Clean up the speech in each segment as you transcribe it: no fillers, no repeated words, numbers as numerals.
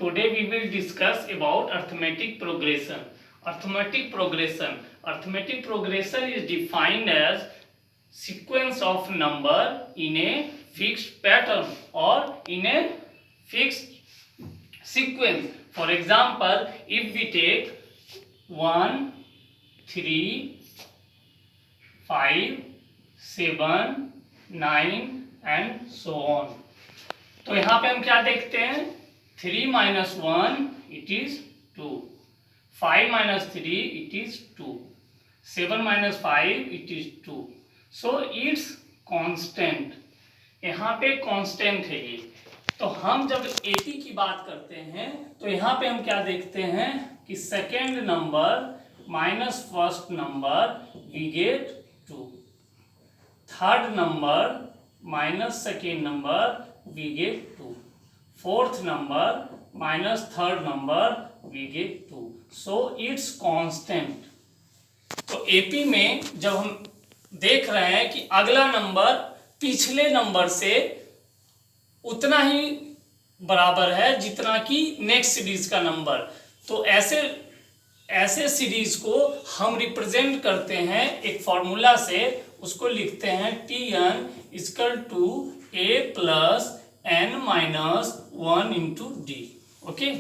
Today we will discuss about arithmetic progression. Arithmetic progression. Arithmetic progression is defined as sequence of number in a fixed pattern or in a fixed sequence. For example, if we take 1, 3, 5, 7, 9 and so on. तो यहाँ पे हम क्या देखते हैं 3 minus 1 it is 2, 5 minus 3 it is 2, 7 minus 5 it is 2. So it's constant. यहाँ पे constant है ये. तो हम जब AP की बात करते हैं तो यहाँ पे हम क्या देखते हैं कि second number minus first number we get 2, third number minus second number we get 2, fourth number minus third number we get 2. So it's constant. तो AP में जब हम देख रहे हैं कि अगला नंबर पिछले नंबर से उतना ही बराबर है जितना कि नेक्स्ट सीरीज का नंबर, तो ऐसे सीरीज को हम रिप्रेजेंट करते हैं एक फॉर्मूला से. उसको लिखते हैं Tn equal to a plus n minus 1 into d. Okay,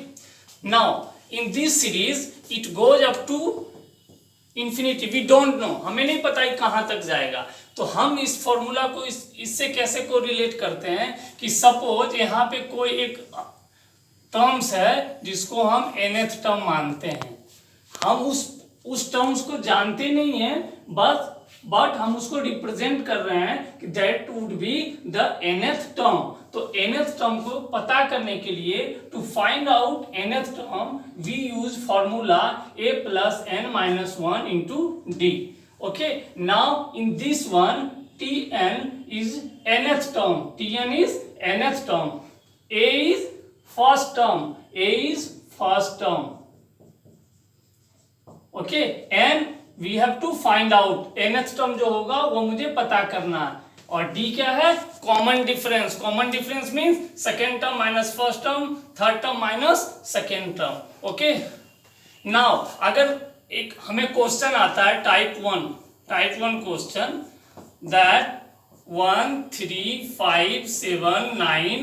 now in this series it goes up to infinity. We don't know, हमें नहीं पता है कहाँ तक जाएगा. तो हम इस फॉर्मूला को इससे कैसे को रिलेट करते हैं कि सपोज यहाँ पे कोई एक टर्म्स है जिसको हम nth टर्म मानते हैं. हम उस टर्म्स को जानते नहीं हैं, बट हम उसको रिप्रेजेंट कर रहे हैं कि that would be the nth term. तो nth टर्म को पता करने के लिए to find out nth term we use formula a plus n minus 1 into d. Okay, now in this one Tn is nth term. Tn is nth term. A is first term. A is first term. Okay, and we have to find out nth term जो होगा वो मुझे पता करना है. और d क्या है? Common difference. Common difference means second term minus first term, third term minus second term. Okay, now अगर एक हमें क्वेश्चन आता है type 1 question that 1, 3, 5, 7, 9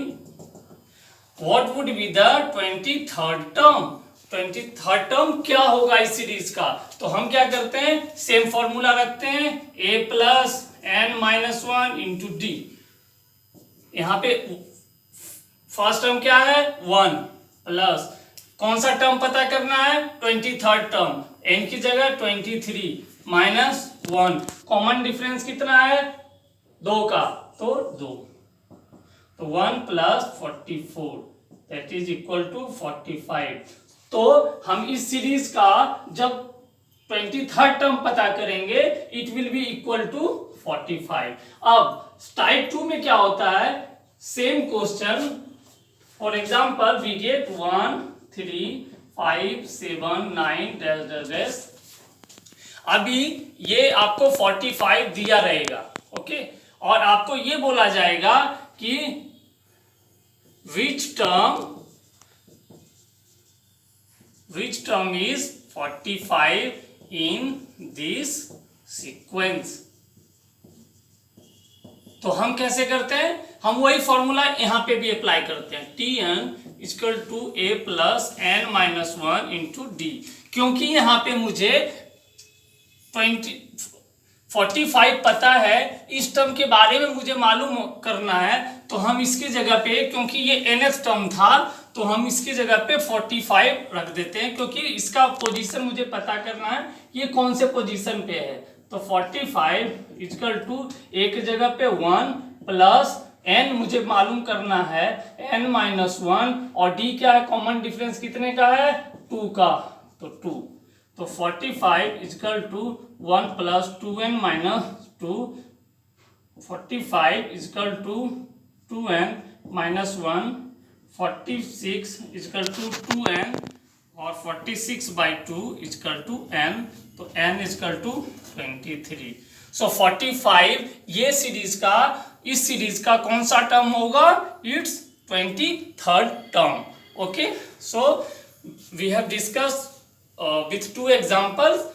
what would be the 23rd term. 23rd term क्या होगा इस सीरीज का? तो हम क्या करते हैं, सेम फॉर्मूला रखते हैं a plus n minus 1 into d. यहाँ पे फर्स्ट टर्म क्या है 1 प्लस कौन सा टर्म पता करना है 23rd टर्म, n की जगह 23 माइनस 1. कॉमन डिफरेंस कितना है 2 का, तो 2. तो 1 plus 44 that is equal to 45. तो हम इस सीरीज का जब 23rd टर्म पता करेंगे it will be equal to 45. अब टाइप 2 में क्या होता है, same question. For example we get 1, 3, 5, 7, 9 dash. अभी ये आपको 45 दिया रहेगा. ओके, और आपको ये बोला जाएगा कि which term is 45 in this sequence. तो हम कैसे करते हैं, हम वही फॉर्मूला यहाँ पे भी अप्लाई करते हैं. Tn equal to a plus n minus 1 into d. क्योंकि यहाँ पे मुझे 45 पता है, इस टर्म के बारे में मुझे मालूम करना है, तो हम इसकी जगह पे, क्योंकि ये nth टर्म था तो हम इसकी जगह पे 45 रख देते हैं, क्योंकि इसका पोजीशन मुझे पता करना है ये कौन से पोजीशन पे है. तो 45 इक्वल टू एक जगह पे 1 प्लस n मुझे मालूम करना है n माइनस 1, और d क्या है, कॉमन डिफरेंस कितने का है 2 का, तो 2. तो 45 equal to 1 plus 2n minus 2. 45 equal to 2n minus 1. 46 equal to 2n और 46 बाई 2 इक्वल टू n. तो n इक्वल टू 23. सो 45 ये सीरीज का, इस सीरीज का कौन सा टर्म होगा, it's 23rd term. Okay, so we have discussed with two examples.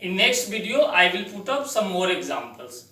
In next video I will put up some more examples.